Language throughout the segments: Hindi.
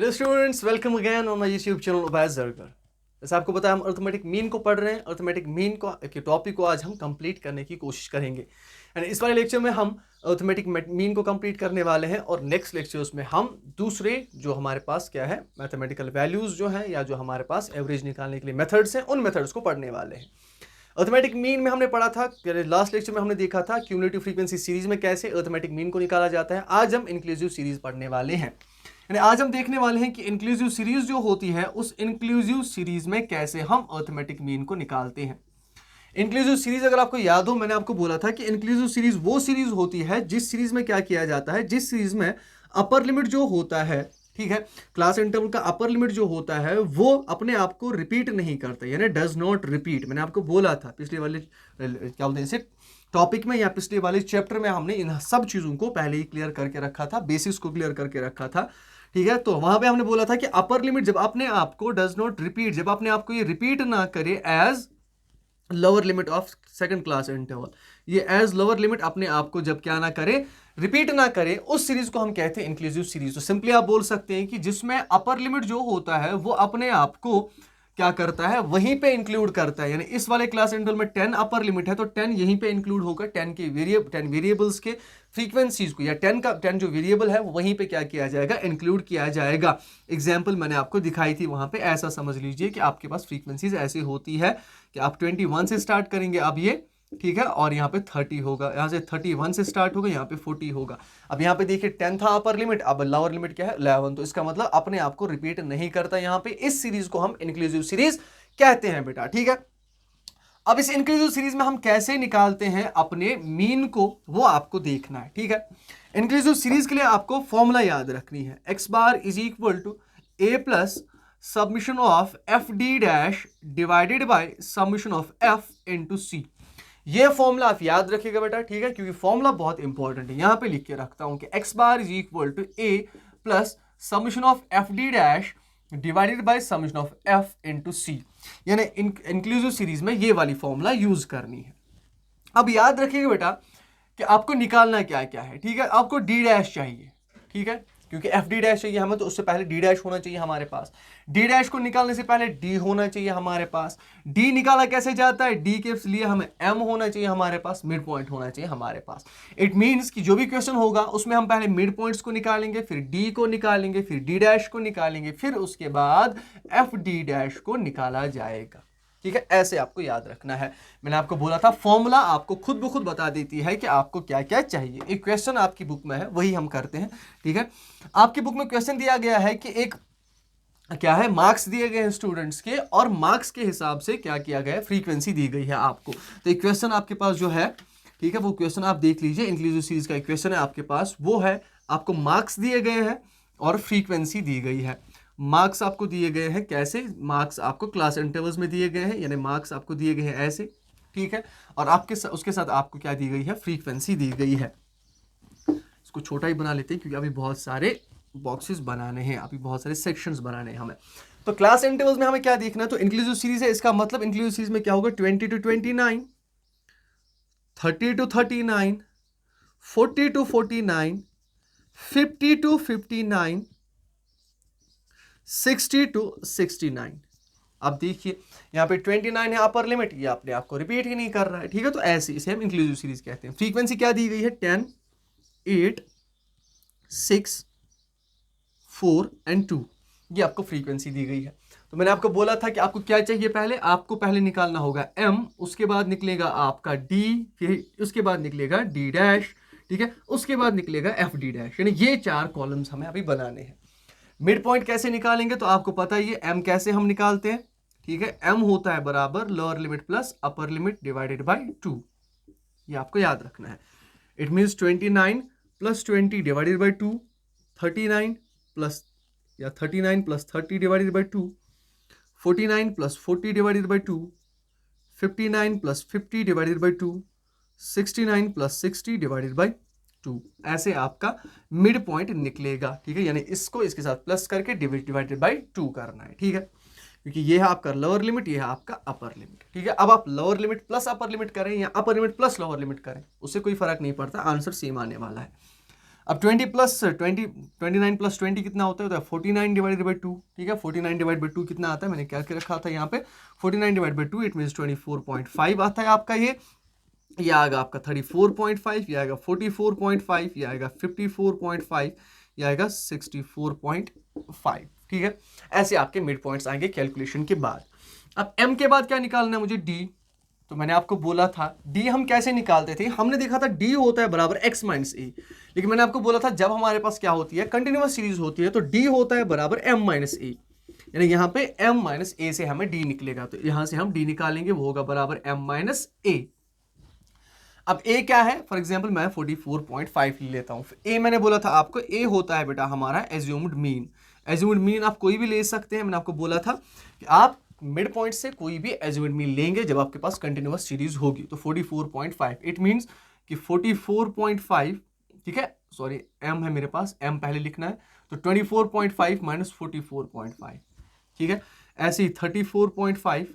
Hello students, welcome again on my YouTube channel Ubais Zargar. जैसे आपको पता है हम अर्थमेटिक मीन को पढ़ रहे हैं। अर्थमेटिक मीन को के टॉपिक को आज हम कंप्लीट करने की कोशिश करेंगे एंड इस वाले लेक्चर में हम अर्थमेटिक मीन को कंप्लीट करने वाले हैं और नेक्स्ट लेक्चर्स में हम दूसरे जो हमारे पास क्या है मैथमेटिकल वैल्यूज जो हैं या जो हमारे पास एवरेज निकालने के लिए मेथड्स हैं उन मेथड्स को पढ़ने वाले हैं। अर्थमेटिक मीन में हमने पढ़ा था, लास्ट लेक्चर में हमने देखा था क्यूमुलेटिव फ्रीक्वेंसी सीरीज में कैसे अर्थमेटिक मीन को निकाला जाता है। आज हम इंक्लूसिव सीरीज पढ़ने वाले हैं। आज हम देखने वाले हैं कि इंक्लूसिव सीरीज जो होती है उस इंक्लूसिव सीरीज में कैसे हम अर्थमेटिक मीन को निकालते हैं। इंक्लूसिव सीरीज अगर आपको याद हो, मैंने आपको बोला था कि इंक्लूसिव सीरीज वो सीरीज होती है जिस सीरीज में क्या किया जाता है, जिस सीरीज में अपर लिमिट जो होता है, ठीक है, क्लास इंटरवल का अपर लिमिट जो होता है वो अपने आप को रिपीट नहीं करता, यानी डज नॉट रिपीट। मैंने आपको बोला था पिछले वाले क्या बोलते हैं इसे टॉपिक में या पिछले वाले चैप्टर में हमने इन सब चीजों को पहले ही क्लियर करके रखा था, बेसिक्स को क्लियर करके रखा था, ठीक है। तो वहां पे हमने बोला था कि अपर लिमिट जब अपने आप को डज नॉट रिपीट, जब अपने आप को ये रिपीट ना करे as lower limit of second class interval, ये एज लोअर लिमिट अपने आप को जब क्या ना करे, रिपीट ना करे, उस सीरीज को हम कहते हैं इंक्लूसिव सीरीज। तो सिंपली आप बोल सकते हैं कि जिसमें अपर लिमिट जो होता है वो अपने आप को क्या करता है, वहीं पे इंक्लूड करता है। यानी इस वाले क्लास इंटरवल में 10 अपर लिमिट है तो 10 यहीं पे इंक्लूड होगा, 10 वेरिएबल्स के फ्रीक्वेंसीज को, या 10 जो वेरिएबल है वो वहीं पे क्या किया जाएगा, इंक्लूड किया जाएगा। एग्जाम्पल मैंने आपको दिखाई थी वहां पे, ऐसा समझ लीजिए कि आपके पास फ्रीक्वेंसीज ऐसी होती है कि आप 21 से स्टार्ट करेंगे अब ये, ठीक है, और यहाँ पे 30 होगा, यहाँ से 31 से स्टार्ट होगा, यहाँ पे 40 होगा। अब यहाँ पे देखिए 10 था अपर लिमिट, अब लोअर लिमिट क्या है 11, तो इसका मतलब अपने आप को रिपीट नहीं करता। यहाँ पे इस सीरीज को हम इंक्लूसिव सीरीज कहते हैं बेटा, ठीक है। अब इस इंक्लूसिव सीरीज में हम कैसे निकालते हैं अपने मीन को, वो आपको देखना है, ठीक है। इंक्लूसिव सीरीज के लिए आपको फॉर्मूला याद रखनी है, x bar is equal to a plus summation of F D dash divided by summation of f into C. ये फॉर्मूला आप याद रखिएगा बेटा, ठीक है, क्योंकि फॉर्मूला बहुत इंपॉर्टेंट है। यहां पे लिख के रखता हूं कि x bar is equal to a plus summation of F D dash divided by summation of f into C, यानी इंक्लूसिव सीरीज में ये वाली फॉर्मूला यूज करनी है। अब याद रखिएगा बेटा कि आपको निकालना क्या क्या है, ठीक है। आपको डी डैश चाहिए, ठीक है, क्योंकि एफ डी डैश चाहिए हमें, तो उससे पहले डी डैश होना चाहिए हमारे पास। डी डैश को निकालने से पहले डी होना चाहिए हमारे पास। डी निकाला कैसे जाता है, डी के लिए हमें एम होना चाहिए हमारे पास, मिड पॉइंट होना चाहिए हमारे पास। इट मीन्स कि जो भी क्वेश्चन होगा उसमें हम पहले मिड पॉइंट्स को निकालेंगे, फिर डी को निकालेंगे, फिर डी डैश को निकालेंगे, फिर उसके बाद एफ डी डैश को निकाला जाएगा, ठीक है। ऐसे आपको याद रखना है। मैंने आपको बोला था फॉर्मूला आपको खुद ब खुद बता देती है कि आपको क्या क्या चाहिए। एक क्वेश्चन आपकी बुक में है वही हम करते हैं, ठीक है। आपकी बुक में क्वेश्चन दिया गया है कि एक क्या है, मार्क्स दिए गए हैं स्टूडेंट्स के, और मार्क्स के हिसाब से क्या किया गया है, फ्रीक्वेंसी दी गई है आपको। तो एक क्वेश्चन आपके पास जो है, ठीक है, वो क्वेश्चन आप देख लीजिए। इंक्लूसिव सीरीज का एक क्वेश्चन है आपके पास, वो है आपको मार्क्स दिए गए हैं और फ्रीक्वेंसी दी गई है। मार्क्स आपको दिए गए हैं कैसे, मार्क्स आपको क्लास इंटरवल्स में दिए गए हैं, यानी मार्क्स आपको दिए गए हैं ऐसे, ठीक है, और आपके उसके साथ आपको क्या दी गई है, फ्रीक्वेंसी दी गई है। इसको छोटा ही बना लेते हैं क्योंकि अभी बहुत सारे बॉक्सेस बनाने हैं, अभी बहुत सारे सेक्शंस बनाने हैं हमें। तो क्लास इंटरवल्स में हमें क्या देखना है, तो इंक्लूसिव सीरीज है, इसका मतलब इंक्लूसिव सीरीज में क्या होगा, 20 to 29, 30 to 39, 40 to 49, 50 to 59, 60 to 69। अब देखिए यहाँ पे 29 है अपर लिमिट, ये अपने आप को रिपीट ही नहीं कर रहा है, ठीक है। तो ऐसे इसे हम इंक्लूसिव सीरीज कहते हैं। फ्रीक्वेंसी क्या दी गई है, 10, 8, 6, 4 and 2, ये आपको फ्रीक्वेंसी दी गई है। तो मैंने आपको बोला था कि आपको क्या चाहिए, पहले आपको पहले निकालना होगा m, उसके बाद निकलेगा आपका d, फिर उसके बाद निकलेगा d डैश, ठीक है, उसके बाद निकलेगा f d डैश, यानी ये 4 कॉलम्स हमें अभी बनाने हैं। मिड पॉइंट कैसे निकालेंगे, तो आपको पता ही है m कैसे हम निकालते हैं, ठीक है। m होता है बराबर lower limit plus upper limit divided by 2, ये आपको याद रखना है। It means 29 plus 20 divided by 2, 39 plus या 39 plus 30 divided by 2, 49 plus 40 divided by 2, 59 plus 50 divided by 2, 69 plus 60 divided by 2। ऐसे आपका मिड पॉइंट निकलेगा, ठीक है, यानी इसको इसके साथ प्लस करके डिवाइडेड बाय 2 करना है, ठीक है, क्योंकि ये है आपका लोअर लिमिट, ये है आपका अपर लिमिट, ठीक है। अब आप lower limit plus upper limit करें या upper limit plus lower limit करें, उससे कोई फर्क नहीं पड़ता, आंसर सेम आने वाला है। अब 29 प्लस 20 कितना होता है 49 डिवाइडेड बाई 2, ठीक है। 49 डिवाइड बाई 2 कितना आता है, मैंने क्या क्या रखा था यहाँ पे, 49 डिवाइड बाई 2 इट मीन्स 24.5 आता है आपका ये आएगा आपका 34.5, ये आएगा 44.5, ये आएगा 54.5, ये आएगा 64.5, ठीक है। ऐसे आपके मिड पॉइंट्स आएंगे कैलकुलेशन के बाद। अब m के बाद क्या निकालना है मुझे, d। तो मैंने आपको बोला था d हम कैसे निकालते थे, हमने देखा था d होता है बराबर x माइनस ए, लेकिन मैंने आपको बोला था जब हमारे पास क्या होती है, कंटिन्यूअस सीरीज होती है, तो d होता है बराबर m माइनस ए, यानी यहाँ पे m माइनस ए से हमें d निकलेगा, तो यहां से हम d निकालेंगे, वो होगा बराबर m माइनस ए। अब a क्या है, फॉर एग्जाम्पल मैं 44.5 ले लेता हूँ। a मैंने बोला था आपको, a होता है बेटा हमारा एज्यूम्ड मीन। एज्यूम्ड मीन आप कोई भी ले सकते हैं, मैंने आपको बोला था कि आप मिड पॉइंट से कोई भी एज्यूम्ड मीन लेंगे जब आपके पास कंटिन्यूअस सीरीज होगी। तो 44.5 इट मीन्स कि 44.5, ठीक है, सॉरी m है मेरे पास, m पहले लिखना है, तो 24.5 माइनस 44.5, ठीक है। ऐसे ही 34.5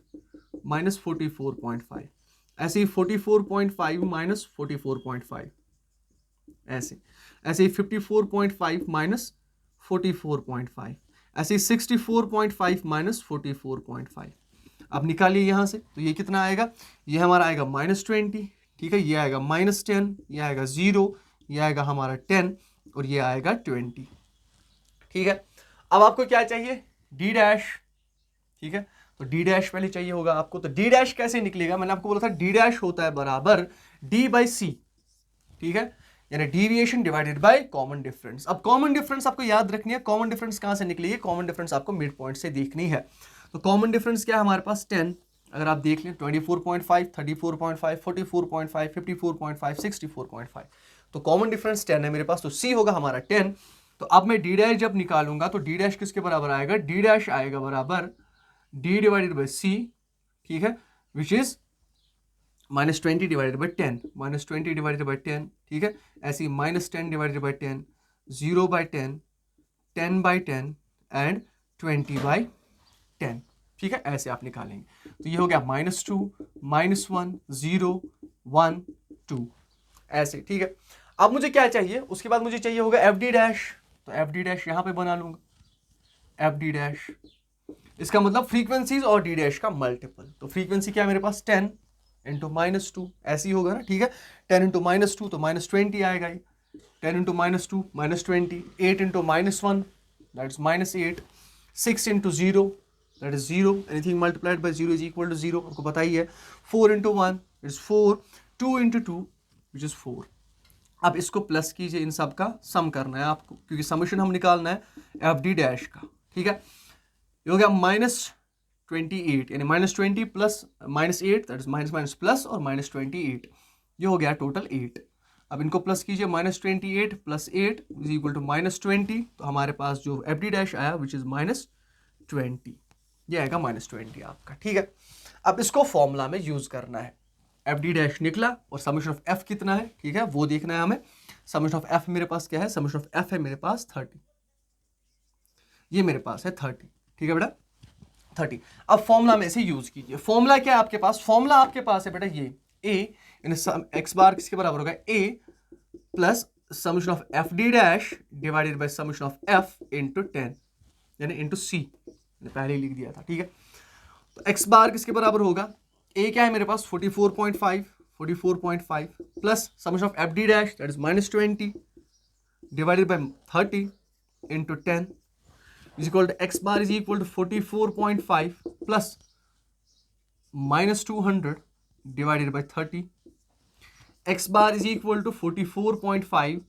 माइनस 44.5, ऐसे ही 44.5 माइनस 44.5, ऐसे ही 54.5 माइनस 44.5, ऐसे ही 64.5 माइनस 44.5। अब निकालिए यहाँ से, तो ये कितना आएगा, ये हमारा आएगा -20, ठीक है, ये आएगा -10, ये आएगा 0, ये आएगा हमारा 10 और ये आएगा 20, ठीक है। अब आपको क्या चाहिए, d डैश, ठीक है, तो d डैश पहले चाहिए होगा आपको। तो d डैश कैसे निकलेगा, मैंने आपको बोला था d डैश होता है बराबर d बाई सी, ठीक है, यानी deviation divided by common difference. अब कॉमन डिफरेंस आपको याद रखनी है, कॉमन डिफरेंस कहां से निकली है, कॉमन डिफरेंस आपको मिड पॉइंट से देखनी है। तो कॉमन डिफरेंस क्या है हमारे पास 10, अगर आप देख लें 24.5, 34.5, 44.5, 54.5, 64.5, तो कॉमन डिफरेंस 10 है मेरे पास, तो सी होगा हमारा 10। तो अब मैं डी डैश जब निकालूंगा तो डी डैश किसके बराबर आएगा, डी डैश आएगा बराबर डी डिवाइडेड बाई सी, ठीक है, which is -20 divided by 10, -20 divided by 10, ठीक है। ऐसे ही -10 divided by 10, 0 by 10, 10 by 10 and 20 by 10, ठीक है। ऐसे आप निकालेंगे, तो ये हो गया -2, -1, 0, 1, 2, ऐसे, ठीक है। अब मुझे क्या चाहिए, उसके बाद मुझे चाहिए होगा एफ डी डैश, तो एफ डी डैश यहां पे बना लूंगा, एफ डी डैश, इसका मतलब फ्रीक्वेंसीज और डी डैश का मल्टीपल। तो फ्रीक्वेंसी क्या है मेरे पास 10 इंटू -2, ऐसे ही होगा ना, ठीक है। 10 इंटू -2 तो -20 आएगा ये, 10 इंटू -2 -20, 8 इंटू -1 that is -8, 6 into 0 that is 0, anything multiplied by 0 is equal to 0, आपको पता ही है। 4 into 1 is 4, 2 into 2 which is 4। अब इसको प्लस कीजिए, इन सब का सम करना है आपको, क्योंकि समेशन हम निकालना है एफ डी डैश का, ठीक है। ये हो गया -28, यानी -20 plus -8 that is minus plus और -28, ये हो गया टोटल 8। अब इनको प्लस कीजिए, -28 प्लस 8 इज इक्वल टू -20, तो हमारे पास जो एफ डी डैश आया विच इज -20, ये आएगा -20 आपका, ठीक है। अब इसको फॉर्मूला में यूज करना है, एफ डी डैश निकला और समेशन ऑफ एफ कितना है, ठीक है, वो देखना है हमें। समेशन ऑफ एफ मेरे पास क्या है, समेशन ऑफ एफ है मेरे पास 30, ये मेरे पास है 30, ठीक है बेटा 30। अब फॉर्मूला में इसे यूज कीजिए। फॉर्मूला क्या है आपके पास, फॉर्मूला आपके पास है बेटा ये a एक्स बार किसके बराबर होगा, a plus summation of F D dash divided by summation of F into 10, यानी इंटू सी, पहले ही लिख दिया था, ठीक है। तो एक्स बार किसके बराबर होगा, a क्या है मेरे पास 44.5 plus summation of F D dash that is -20 divided by 30 into 10 is equal to x bar is equal to 44.5 plus -200 divided by 30. X bar is equal to 44.5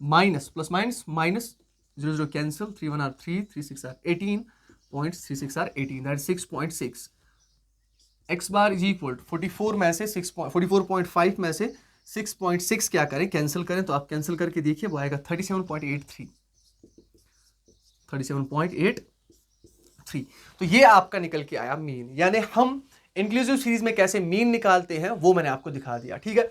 minus plus minus 0 cancel, 3 1 are 3, 3 6 are 18.36 are 18, that is 6.6. X bar is equal to 44 में से 44.5 में से 6.6 क्या करें, कैंसिल करें, तो आप कैंसिल करके देखिए वो आएगा 37.83, 37.83। तो ये आपका निकल के आया मीन, यानी हम इंक्लूसिव सीरीज में कैसे मीन निकालते हैं वो मैंने आपको दिखा दिया, ठीक है।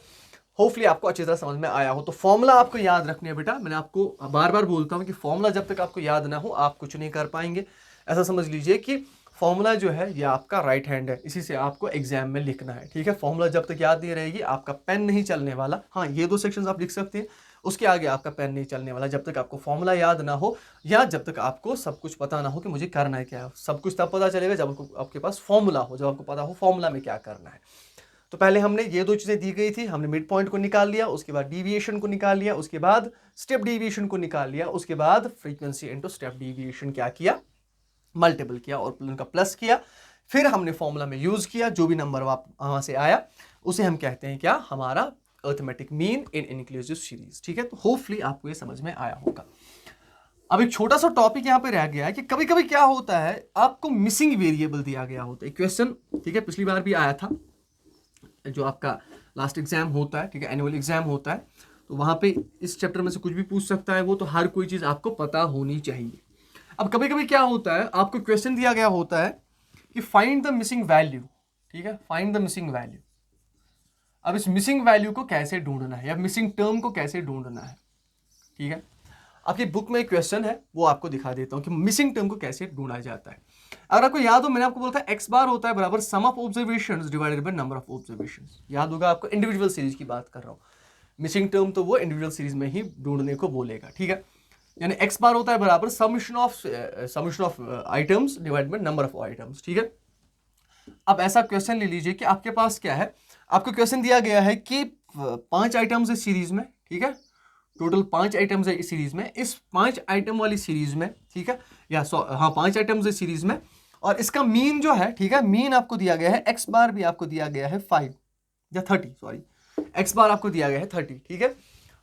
होपफुली आपको अच्छी तरह समझ में आया हो। तो फॉर्मूला आपको याद रखनी है बेटा, मैंने आपको बार बार बोलता हूं कि फॉर्मूला जब तक आपको याद ना हो आप कुछ नहीं कर पाएंगे। ऐसा समझ लीजिए कि फॉर्मूला जो है ये आपका राइट हैंड है, इसी से आपको एग्जाम में लिखना है, ठीक है। फॉर्मूला जब तक याद नहीं रहेगी आपका पेन नहीं चलने वाला। हाँ, ये 2 सेक्शंस आप लिख सकते हैं, उसके आगे आपका पेन नहीं चलने वाला जब तक आपको फॉर्मूला याद ना हो या जब तक आपको सब कुछ पता ना हो कि मुझे करना है क्या है। सब कुछ तब पता चलेगा जब आपके पास फॉर्मूला हो, जब आपको पता हो फॉर्मूला में क्या करना है। तो पहले हमने ये दो चीज़ें दी गई थी, हमने मिड पॉइंट को निकाल लिया, उसके बाद डिविएशन को निकाल लिया, उसके बाद स्टेप डिविएशन को निकाल लिया, उसके बाद फ्रीक्वेंसी इनटू स्टेप डिविएशन क्या किया, मल्टीपल किया और उनका प्लस किया। फिर हमने फॉर्मूला में यूज किया, जो भी नंबर वहां से आया उसे हम कहते हैं क्या, हमारा arithmetic mean in inclusive series. ठीक है, तो होपफुली आपको ये समझ में आया होगा। अब एक छोटा सा टॉपिक यहाँ पे रह गया है कि कभी कभी क्या होता है, आपको मिसिंग वेरिएबल दिया गया होता है क्वेश्चन। ठीक है, पिछली बार भी आया था, जो आपका लास्ट एग्जाम होता है, ठीक है, एनुअल एग्जाम होता है, तो वहां पे इस चैप्टर में से कुछ भी पूछ सकता है वो, तो हर कोई चीज आपको पता होनी चाहिए। अब कभी कभी क्या होता है, आपको क्वेश्चन दिया गया होता है कि फाइंड द मिसिंग वैल्यू। ठीक है, फाइंड द मिसिंग वैल्यू। अब इस मिसिंग वैल्यू को कैसे ढूंढना है या मिसिंग टर्म को कैसे ढूंढना है। ठीक है, आपकी बुक में एक क्वेश्चन है, वो आपको दिखा देता हूं कि मिसिंग टर्म को कैसे ढूंढा जाता है। अगर आपको याद हो, मैंने आपको बोला था एक्स बार होता है बराबर sum of observations divided by number of observations. याद होगा आपको, इंडिविजुअल सीरीज की बात कर रहा हूं। मिसिंग टर्म तो वो इंडिविजुअल सीरीज में ही ढूंढने को बोलेगा। ठीक है, यानी एक्स बार होता है बराबर summation of items divided by number of items. ठीक है, अब ऐसा क्वेश्चन ले लीजिए कि आपके पास क्या है, आपको क्वेश्चन दिया गया है कि 5 आइटम्स है सीरीज में। ठीक है, टोटल 5 आइटम्स है इस सीरीज में, इस 5 आइटम वाली सीरीज में, ठीक है, या 5 आइटम्स है सीरीज में, और इसका मीन जो है, ठीक है, मीन आपको दिया गया है, एक्स बार भी आपको दिया गया है 5 या 30, सॉरी, एक्स बार आपको दिया गया है 30। ठीक है,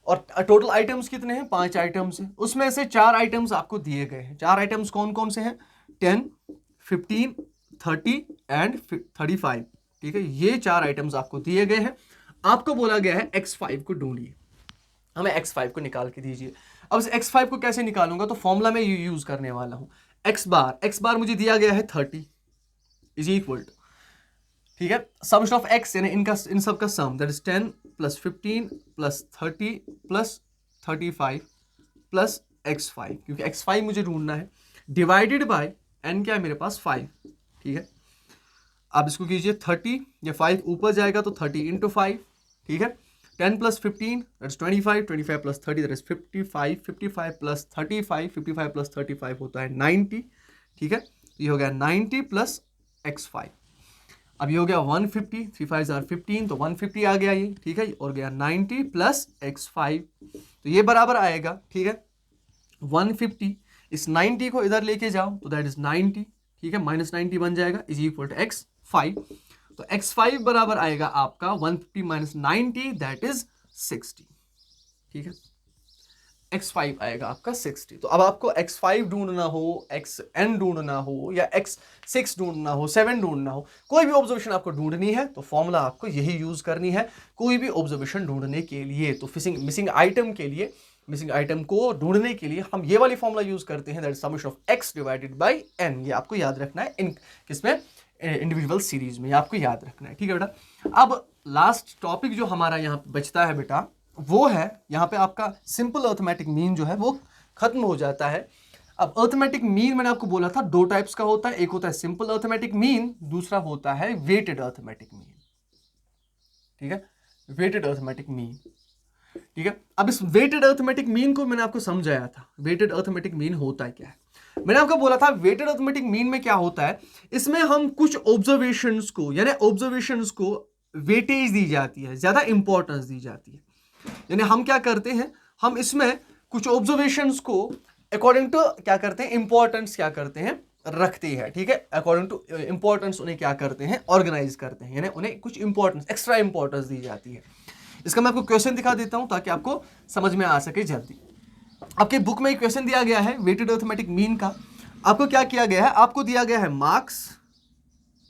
और टोटल आइटम्स कितने हैं, 5 आइटम्स हैं, उसमें से 4 आइटम्स आपको दिए गए हैं। 4 आइटम्स कौन कौन से हैं, 10, 15, 30 एंड 35। ठीक है, ये 4 आइटम्स आपको दिए गए हैं। आपको बोला गया है x5 को ढूंढिए, हमें x5 को निकाल के दीजिए। अब इस x5 को कैसे निकालूंगा, तो फॉर्मूला में यूज करने वाला हूं। x बार मुझे दिया गया है 30 इज इक्वल टू, ठीक है, समेशन ऑफ x यानी इन सब का sum, that is 10 plus 15 plus 30 plus 35 plus x5, क्योंकि x5 मुझे ढूंढना है, डिवाइडेड बाय n क्या है मेरे पास 5। ठीक है, आप इसको कीजिए 30, ये 5 ऊपर जाएगा तो 30 इंटू 5। ठीक है, 10 plus 15 that is 25, 25 plus 30 that is 55, 55 plus 35, 55 plus 35 होता है 90। ठीक है, ये हो गया 90 प्लस x5। अब ये हो गया 150, 3 5 are 15, तो 150 आ गया ये। ठीक है, और गया 90 प्लस x5, तो ये बराबर आएगा, ठीक है, 150। इस 90 को इधर लेके जाओ तो दैट इज 90, ठीक है, माइनस 90 बन जाएगा, इज इक्वल टू x5। तो x5 बराबर आएगा आपका 150 माइनस 90 दैट इज 60। ठीक है, x5 आएगा आपका 60। तो अब आपको x5 ढूंढना हो, xn ढूंढना हो, या x6 ढूंढना हो, 7 ढूंढना हो, कोई भी ऑब्जर्वेशन आपको ढूंढनी है तो फॉर्मूला आपको यही यूज करनी है कोई भी ऑब्जर्वेशन ढूंढने के लिए। तो मिसिंग आइटम के लिए, मिसिंग आइटम को ढूंढने के लिए हम ये वाली फॉर्मूला यूज करते हैं, that is summation of x divided by n। ये आपको याद रखना है, इन किसमें, इंडिविजुअल सीरीज में, ये आपको याद रखना है। ठीक है बेटा, अब लास्ट टॉपिक जो हमारा यहाँ बचता है बेटा, वो है यहाँ पे आपका सिंपल अरिथमेटिक मीन जो है वो खत्म हो जाता है। अब अरिथमेटिक मीन मैंने आपको बोला था 2 टाइप्स का होता है, एक होता है सिंपल अरिथमेटिक मीन, दूसरा होता है वेटेड अरिथमेटिक मीन। ठीक है, वेटेड अरिथमेटिक मीन। ठीक है, अब इस वेटेड अरिथमेटिक मीन को मैंने आपको समझाया था, वेटेड अरिथमेटिक मीन होता है क्या है। मैंने आपको बोला था वेटेड अरिथमेटिक मीन में क्या होता है, इसमें हम कुछ ऑब्जर्वेशंस को, यानी ऑब्जर्वेशंस को वेटेज दी जाती है, ज्यादा इंपॉर्टेंस दी जाती है। यानी हम क्या करते हैं, हम इसमें कुछ ऑब्जर्वेशंस को अकॉर्डिंग टू क्या करते हैं, इंपॉर्टेंस क्या करते हैं, रखते हैं। ठीक है, अकॉर्डिंग टू इंपॉर्टेंस उन्हें क्या करते हैं, ऑर्गेनाइज करते हैं, यानी उन्हें कुछ इंपॉर्टेंस, एक्स्ट्रा इंपॉर्टेंस दी जाती है। इसका मैं आपको क्वेश्चन दिखा देता हूं ताकि आपको समझ में आ सके जल्दी। आपके बुक में एक क्वेश्चन दिया गया है वेटेड अरिथमेटिक मीन का। आपको क्या किया गया है, आपको दिया गया है मार्क्स,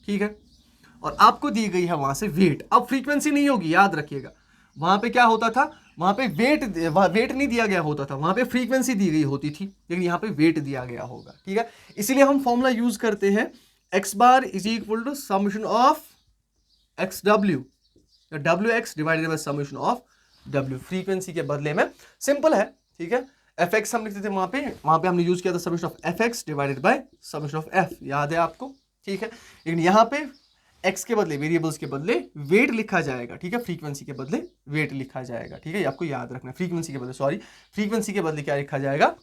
ठीक है, और आपको दी गई है वहां से वेट। अब फ्रीक्वेंसी नहीं होगी, याद रखिएगा, वहां पे क्या होता था, वहां पे वेट नहीं दिया गया होता था, वहां पे फ्रीक्वेंसी दी गई होती थी, लेकिन यहाँ पे वेट दिया गया होगा। ठीक है, इसीलिए हम फॉर्मूला यूज करते हैं x bar is equal to summation of xw, wx divided by summation of w। Frequency के बदले में सिंपल है, ठीक है, fx हम लिखते थे वहां पे हमने यूज किया था summation of fx divided by summation of f, याद है आपको। ठीक है, लेकिन यहाँ पे एक्स के बदले, वेरिएबल्स के बदले वेट लिखा जाएगा, ठीक है, फ्रीक्वेंसी के बदले वेट लिखा जाएगा, ठीक है, ये आपको याद रखना है। फ्रीक्वेंसी के बदले, सॉरी, फ्रीक्वेंसी के बदले क्या लिखा जाएगा,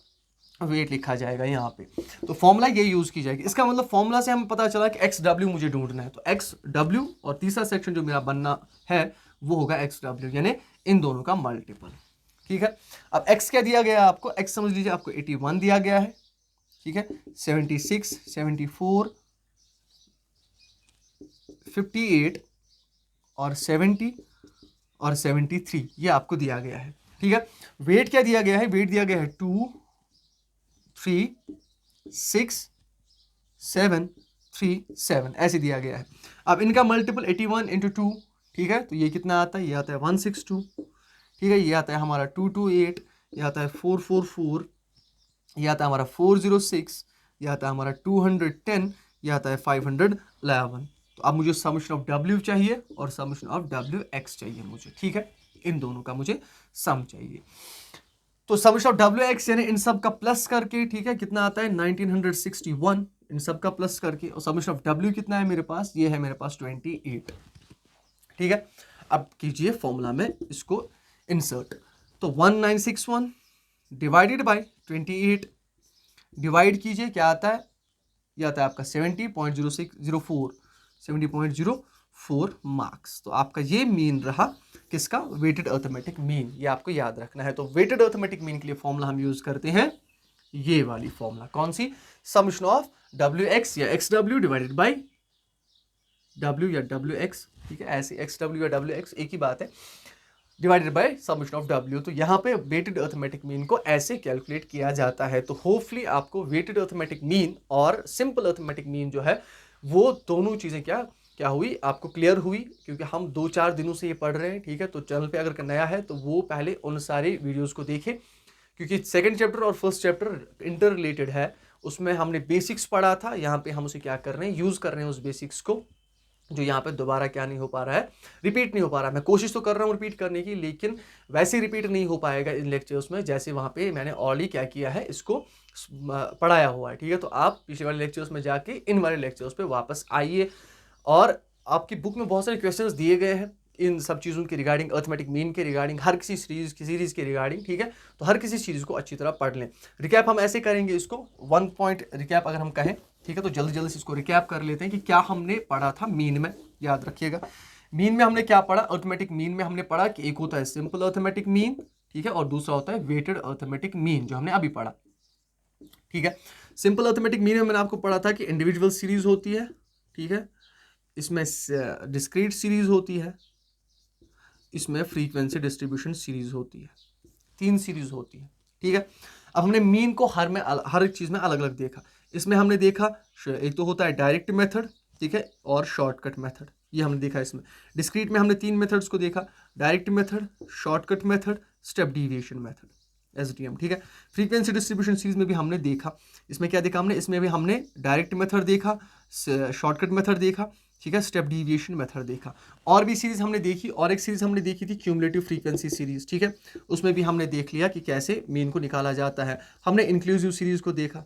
वेट लिखा जाएगा यहाँ पे। तो फॉर्मूला ये यूज की जाएगी। इसका मतलब फॉर्मूला से हमें पता चला कि एक्स डब्ल्यू मुझे ढूंढना है, तो एक्स डब्ल्यू और तीसरा सेक्शन जो मेरा बनना है वो होगा एक्स डब्ल्यू, यानी इन दोनों का मल्टीपल, ठीक है। अब एक्स क्या दिया गया आपको, एक्स समझ लीजिए आपको 81 दिया गया है, ठीक है, 76, 74, 58 और 70 और 73 ये आपको दिया गया है, ठीक है। वेट क्या दिया गया है, वेट दिया गया है 2, 3, 6, 7, 3, 7 ऐसे दिया गया है। अब इनका मल्टीपल 81 इंटू 2, ठीक है, तो ये कितना आता है, ये आता है 162, ठीक है, ये आता है हमारा 228, ये आता है 444, ये आता है हमारा 406, ये आता है हमारा 210, ये आता है 511। तो अब मुझे समेशन ऑफ डब्ल्यू चाहिए और समेशन ऑफ डब्ल्यू एक्स चाहिए मुझे, ठीक है, इन दोनों का मुझे सम चाहिए। तो समेशन ऑफ डब्ल्यू एक्स यानी इन सब का प्लस करके, ठीक है, कितना आता है 1961, इन सब का प्लस करके, और समेशन ऑफ डब्ल्यू कितना है मेरे पास, ये है मेरे पास 28, ठीक है। अब कीजिए फॉर्मूला में इसको इंसर्ट, तो 1961 डिवाइडेड बाय 28, डिवाइड कीजिए, क्या आता है, यह आता है आपका 70.0604, 70.04 मार्क्स। तो आपका ये मीन रहा किसका, वेटेड अर्थमेटिक मीन, ये आपको याद रखना है। तो वेटेड अर्थमेटिक मीन के लिए फॉर्मूला हम यूज करते हैं ये वाली फॉर्मूला, कौन सी, समेशन ऑफ डब्ल्यू एक्स या x W divided by W या डब्ल्यू एक्स, ठीक है, ऐसे एक्स डब्ल्यू या डब्ल्यू एक्स एक ही बात है, divided by summation of W. तो यहाँ पे वेटेड अर्थमेटिक मीन को ऐसे कैलकुलेट किया जाता है। तो होपफुली आपको वेटेड अर्थमेटिक मीन और सिंपल अर्थमेटिक मीन जो है वो दोनों चीज़ें क्या क्या हुई, आपको क्लियर हुई, क्योंकि हम 2-4 दिनों से ये पढ़ रहे हैं, ठीक है। तो चैनल पे अगर नया है तो वो पहले उन सारे वीडियोज़ को देखें, क्योंकि सेकेंड चैप्टर और फर्स्ट चैप्टर इंटर रिलेटेड है। उसमें हमने बेसिक्स पढ़ा था, यहाँ पे हम उसे क्या कर रहे हैं, यूज़ कर रहे हैं उस बेसिक्स को, जो यहाँ पे दोबारा क्या नहीं हो पा रहा है, रिपीट नहीं हो पा रहा है। मैं कोशिश तो कर रहा हूँ रिपीट करने की, लेकिन वैसे रिपीट नहीं हो पाएगा इन लेक्चर्स में जैसे वहाँ पे मैंने ऑलरेडी क्या किया है, इसको पढ़ाया हुआ है, ठीक है। तो आप पिछले वाले लेक्चर्स में जाके इन वाले लेक्चर्स पे वापस आइए, और आपकी बुक में बहुत सारे क्वेश्चंस दिए गए हैं इन सब चीज़ों के रिगार्डिंग, अर्थमेटिक मीन के रिगार्डिंग, हर किसी सीरीज़ के रिगार्डिंग, ठीक है। तो हर किसी चीज़ को अच्छी तरह पढ़ लें। रिकैप हम ऐसे करेंगे इसको, 1 पॉइंट रिकैप अगर हम कहें, ठीक है, तो जल्दी जल्दी से इसको रिकैप कर लेते हैं कि क्या हमने पढ़ा था मीन में। याद रखिएगा, मीन में हमने क्या पढ़ा, अर्थमेटिक मीन में हमने पढ़ा कि एक होता है सिंपल अर्थमेटिक मीन, ठीक है, और दूसरा होता है वेटेड अर्थमेटिक मीन, जो हमने अभी पढ़ा, ठीक है। सिंपल अर्थमेटिक मीन में मैंने आपको पढ़ा था कि इंडिविजुअल सीरीज होती है, ठीक है, इसमें डिस्क्रीट सीरीज होती है, इसमें फ्रीक्वेंसी डिस्ट्रीब्यूशन सीरीज होती है, 3 सीरीज होती है, ठीक है। अब हमने मीन को हर एक चीज़ में अलग अलग देखा। इसमें हमने देखा एक तो होता है डायरेक्ट मेथड, ठीक है, और शॉर्टकट मेथड, ये हमने देखा। इसमें डिस्क्रीट में हमने 3 मेथड्स को देखा, direct method, shortcut method, step deviation method, SDM, ठीक है। फ्रीक्वेंसी डिस्ट्रीब्यूशन सीरीज में भी हमने देखा, इसमें क्या देखा हमने, इसमें भी हमने डायरेक्ट मेथड देखा, शॉर्टकट मेथड देखा, ठीक है, स्टेप डेविएशन मेथड देखा। और भी सीरीज हमने देखी, और एक सीरीज हमने देखी थी क्यूमुलेटिव फ्रीक्वेंसी सीरीज, ठीक है, उसमें भी हमने देख लिया कि कैसे मीन को निकाला जाता है। हमने इंक्लूसिव सीरीज को देखा,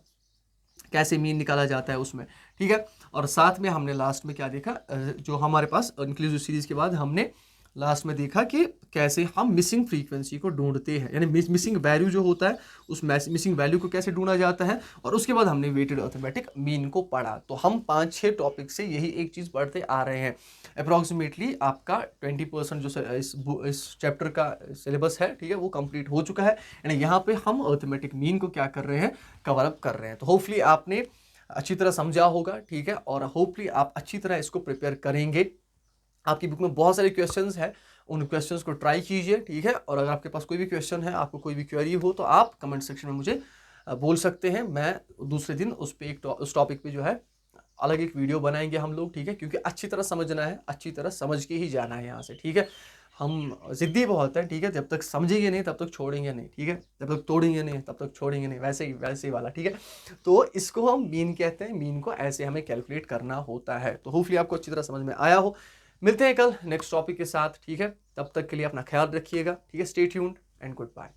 कैसे मीन निकाला जाता है उसमें, ठीक है। और साथ में हमने लास्ट में क्या देखा, जो हमारे पास इंक्लूसिव सीरीज के बाद हमने लास्ट में देखा कि कैसे हम मिसिंग फ्रीक्वेंसी को ढूंढते हैं, यानी मिसिंग वैल्यू जो होता है उस मिसिंग वैल्यू को कैसे ढूंढा जाता है। और उसके बाद हमने वेटेड अर्थमेटिक मीन को पढ़ा। तो हम 5-6 टॉपिक से यही एक चीज़ पढ़ते आ रहे हैं। अप्रॉक्सीमेटली आपका 20% जो इस चैप्टर का सिलेबस है, ठीक है, वो कंप्लीट हो चुका है। यानी यहाँ पे हम अर्थमेटिक मीन को क्या कर रहे हैं, कवर अप कर रहे हैं। तो होपफुली आपने अच्छी तरह समझा होगा, ठीक है, और होपफुली आप अच्छी तरह इसको प्रिपेयर करेंगे। आपकी बुक में बहुत सारे क्वेश्चंस हैं, उन क्वेश्चंस को ट्राई कीजिए, ठीक है। और अगर आपके पास कोई भी क्वेश्चन है, आपको कोई भी क्वेरी हो, तो आप कमेंट सेक्शन में मुझे बोल सकते हैं। मैं दूसरे दिन उस टॉपिक पे जो है अलग एक वीडियो बनाएंगे हम लोग, ठीक है, क्योंकि अच्छी तरह समझना है, अच्छी तरह समझ के ही जाना है यहाँ से, ठीक है। हम ज़िद्दी बहुत है, ठीक है, जब तक समझेंगे नहीं तब तक छोड़ेंगे नहीं, ठीक है, जब तक तोड़ेंगे नहीं तब तक छोड़ेंगे नहीं, वैसे ही वाला, ठीक है। तो इसको हम मीन कहते हैं, मीन को ऐसे हमें कैलकुलेट करना होता है। तो होपफुली आपको अच्छी तरह समझ में आया हो। मिलते हैं कल नेक्स्ट टॉपिक के साथ, ठीक है, तब तक के लिए अपना ख्याल रखिएगा, ठीक है। Stay tuned and good bye.